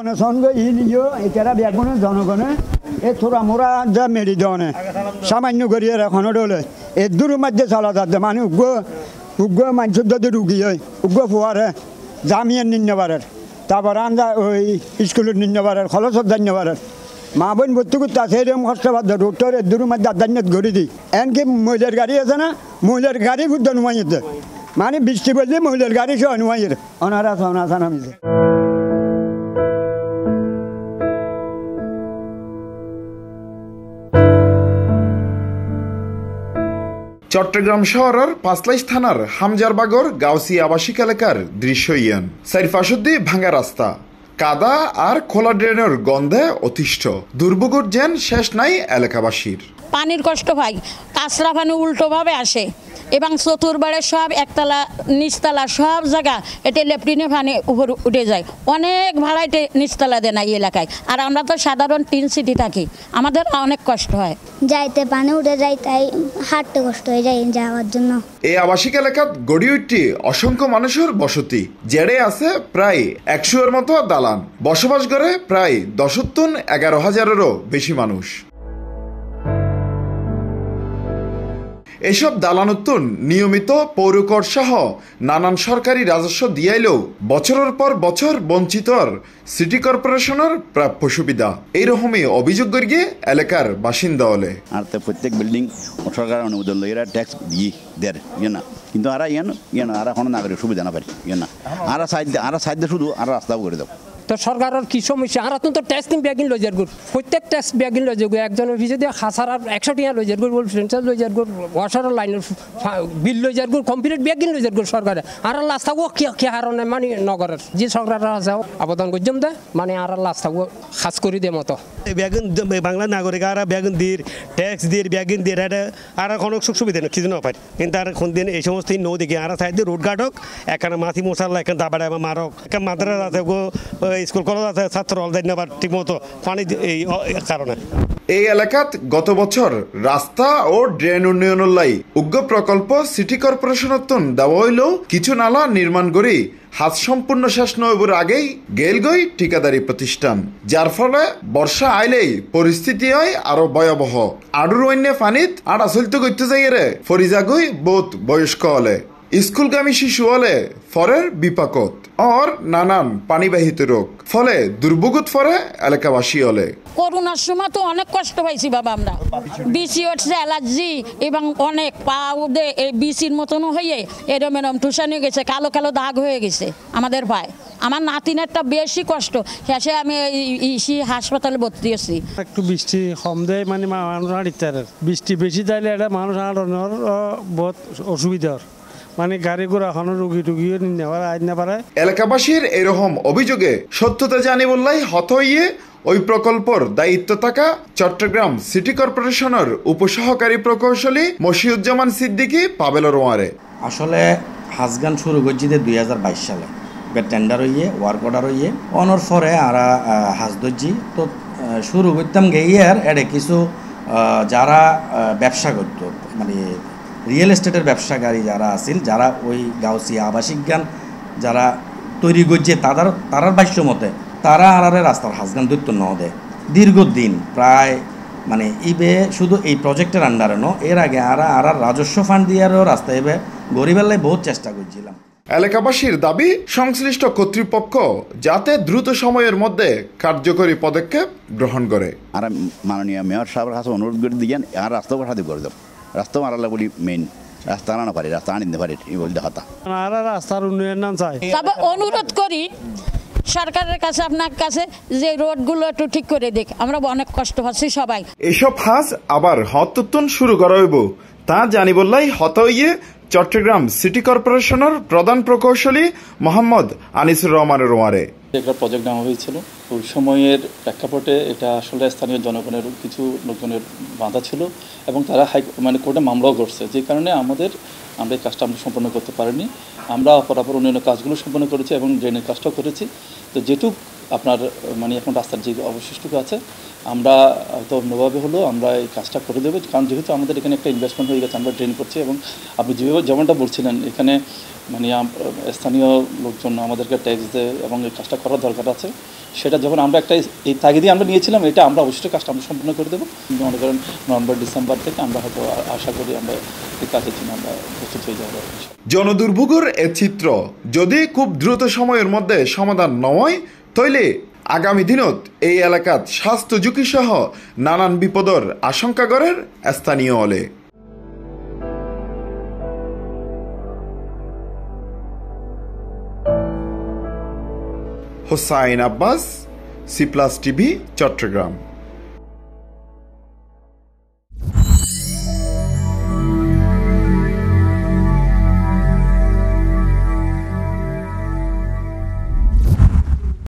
জনসংঘ ইনিও এটারা বেগুন জনগণে এ থোড়া মোড়া যা মেরি দনে সামান্য করিয়ে এখনো ডলে এ দূর মধ্যে চলা যাচ্ছে মানে উগ্র মানুষের যদি রুগী হয় উগ্র ফুয়ারে জামিয়ার নিন্নবারের তারপর আন্দা ওই স্কুলের নিন্নবারের খলসর ধন্যবারের মা বোন ভর্তি করতে আছে এরকম কষ্টবাদ রোডটার এর দূর মধ্যে আদান্যত ঘুরি দিই এমনকি মহিলার গাড়ি আছে না মহিলার গাড়ি বুদ্ধ নুমাইতে মানে বৃষ্টি বললে মহিলার গাড়ি সহ নুমাইয়ের অনারা সনাসা নামিছে। চট্টগ্রাম শহরের পাঁচলাইশ থানার হামজারবাগর গাউসি আবাসিক এলাকার দৃশ্য ইয়ান চারিপাশে ভাঙা রাস্তা কাদা আর খোলা ড্রেনের গন্ধে অতিষ্ঠ দুর্ভোগের যেন শেষ নাই এলাকাবাসীর। পানির কষ্ট হয়, কাঁচরা পানি উল্টোভাবে আসে এবং চতুর্বারে সব একতলা নিচতলা সব জায়গা এটা লেপটিনে পানি উপর উঠে যায়। অনেক ভাড়াইতে নিচতলা দেয় না এই এলাকায়। আর আমরা তো সাধারণ টিন সিটি থাকি, আমাদের অনেক কষ্ট হয়, যাইতে পানি উঠে যায়, তাই হাঁটতে কষ্ট হয়ে যায় যাওয়ার জন্য। এই আবাসিক এলাকাত গড়ে উঠটি অসংখ্য মানুষের বসতি, জেড়ে আছে প্রায় 100-এর মতো দালান, বসবাস করে প্রায় 10-11,000-এরও বেশি মানুষ। এসব দালানোত্তর নিয়মিত পৌরকর সহ নানান সরকারি রাজস্ব দিয়াইলেও বছরের পর বছর বঞ্চিতর সিটি কর্পোরেশনের প্রাপ্য সুবিধা এইরকমই অভিযোগ করিয়ে এলাকার বাসিন্দা হলে আর প্রত্যেক বিল্ডিং সরকার অনুমোদন লই এরা ট্যাক্স দিয়ে দেয় ইয়ে না, কিন্তু আর ইয়ে না আর কোনো নাগরিক সুবিধা না পারি ইয়ে না আর সাইডে শুধু আর রাস্তাও করে দাও। তো সরকারের কি সমস্যা আর তো ট্যাক্স দিন ব্যাগিন লই যার প্রত্যেক ট্যাক্স ব্যাগিন লই যাবো একজনের পিছিয়ে দিয়ে 100 টাকা লই যার সেন্টার লই যার ওয়াশারের লাইনের বিল লই যার কমপ্লিট ব্যাগিন লই যার সরকারে আর লাস্ট থাকবো কে হারণে মানে নগরের যে সরকার আছে আবেদন করছম দে মানে আর লাস্ট থাকবো খাস করে দে মতো ব্যাগিন বাংলা নাগরিক আর ব্যাগিন দিয়ে ট্যাক্স দিয়ে ব্যাগিন দিয়ে আর কোনো সুখ সুবিধা নেই কিছু না পাই, কিন্তু আর কোন দিন এই সমস্ত নৌ দেখি আর সাইড দিয়ে রোড গার্ড হোক এখানে মাথি মশাল্লা এখানে দাবাড়ে মারক এখানে মাদ্রাস আছে স্কুল কলেজ আছে ছাত্র অলদাই নেবার ঠিক মতো পানি এই কারণে। এই এলাকাত গত বছর রাস্তা ও ড্রেন উন্নয়নের লাই উগ্র প্রকল্প সিটি কর্পোরেশনত দেওয়া হইলেও কিছু নালা নির্মাণ করে হাত সম্পূর্ণ শেষ নয়বুর আগেই গেলগই ঠিকাদারি প্রতিষ্ঠান, যার ফলে বর্ষা আইলেই পরিস্থিতি হয় আরো ভয়াবহ। আডুর অন্য ফানিত আর আসলতে করতে যাই রে ফরিজাগই বহুত বয়স্ক হলে স্কুলগামী শিশু হলে ফরের বিপাকত আর নানান পানিবাহিত রোগ ফলে দুর্ভোগত ফরে এলাকাবাসী হলে। করোনার সময় তো অনেক কষ্ট পাইছি বাবা, আমরা বিসি হচ্ছে অ্যালার্জি এবং অনেক পা উদে এই বিসির মতনও হয়ে এরম এরম টুসানি গেছে, কালো কালো দাগ হয়ে গেছে আমাদের পায়ে। আমার নাতিনেরটা বেশি কষ্ট, শেষে আমি ইসি হাসপাতালে ভর্তি আছি। একটু বৃষ্টি কম দেয় মানে মানুষ হাঁটতে বৃষ্টি বেশি চাইলে এটা মানুষ হাঁটানোর বহুত অসুবিধার মানে গাড়ি ঘোড়া এখনো রুগী টুগিও নেওয়ার আজ না পারে। এলাকাবাসীর এরকম অভিযোগে সত্যতা জানি বললাই হত হইয়ে ওই প্রকল্পর দায়িত্ব থাকা চট্টগ্রাম সিটি কর্পোরেশনের উপসহকারী প্রকৌশলী মশিউজ্জামান সিদ্দিকী পাবেলর ওয়ারে। আসলে হাজগান শুরু করছি 2022 সালে টেন্ডার হইয়ে ওয়ার্ক অর্ডার হইয়ে অনর ফরে আর হাজ ধরছি তো শুরু করতাম গিয়ে আর এডে কিছু যারা ব্যবসা করত মানে রিয়েল এস্টেটের ব্যবসাকারী যারা আছিল যারা ওই গাউসি আবাসিক জ্ঞান যারা তৈরি করছে তারার ভাষ্য মতে তারা আরারে রাস্তার হাজগান দৈত্য ন দেয় দীর্ঘদিন প্রায় মানে ইবে শুধু এই প্রজেক্টের আন্ডারে ন এর আগে আর রাজস্ব ফান্ড দিয়ারও রাস্তা এবে গরিবেলায় বহুত চেষ্টা করছিলাম। এলাকাবাসীর দাবি সংশ্লিষ্ট কর্তৃপক্ষ যাতে দ্রুত সময়ের মধ্যে কার্যকরী পদক্ষেপ গ্রহণ করে। আর মাননীয় মেয়র সাহেবের কাছে অনুরোধ করে দিয়েন আর রাস্তা সাথে করে দেব রাস্তা মারালা বলি মেইন রাস্তা আনা পারি রাস্তা আনিতে পারি এই বলতে হতা আর রাস্তার উন্নয়ন নাম চাই। তবে অনুরোধ করি সরকারের কাছে আপনার কাছে যে রোডগুলো একটু ঠিক করে দেখ, আমরা অনেক কষ্ট পাচ্ছি সবাই। এসব হাজ আবার হততুন শুরু করা হইব তা জানি বললাই হত হইয়ে চট্টগ্রাম সিটি কর্পোরেশনের প্রধান প্রকৌশলী মোহাম্মদ আনিসুর রহমানের ওয়ারে। একটা প্রজেক্ট নেওয়া হয়েছিল ওই সময়ের প্রেক্ষাপটে এটা আসলে স্থানীয় জনগণের কিছু লোকজনের বাধা ছিল এবং তারা মানে কোর্টে মামলাও করছে, যে কারণে আমরা এই কাজটা আমরা সম্পন্ন করতে পারিনি। আমরা অপরাপর অন্যান্য কাজগুলো সম্পন্ন করেছি এবং ড্রেনের কাজটাও করেছি। তো যেটুক আপনার মানে এখন রাস্তার যে অবশিষ্টটুকু আছে আমরা হয়তো অন্যভাবে হলেও আমরা এই কাজটা করে দেবো, কারণ যেহেতু আমাদের এখানে একটা ইনভেস্টমেন্ট হয়ে গেছে আমরা ড্রেন করছি এবং আপনি যেমনটা বলছিলেন এখানে মানে স্থানীয় লোকজন আমাদেরকে ট্যাক্স দেয় এবং এই কাজটা করার দরকার আছে। সেটা যখন আমরা একটা এই তাগিদে আমরা নিয়েছিলাম, এটা আমরা অবশ্যই কাজটা আমরা সম্পূর্ণ করে দেবো। মনে করেন নভেম্বর ডিসেম্বর থেকে আমরা হয়তো আশা করি আমরা এই কাজের জন্য আমরা প্রস্তুত হয়ে যাবো। জনদুর্ভোগের এ চিত্র যদি খুব দ্রুত সময়ের মধ্যে সমাধান নয় তাইলে আগামী দিনত এই এলাকাত স্বাস্থ্য ঝুঁকি সহ নানান বিপদর আশঙ্কা করেন স্থানীয় হলে। Hossain Abbas, C Plus TV, Chittagong.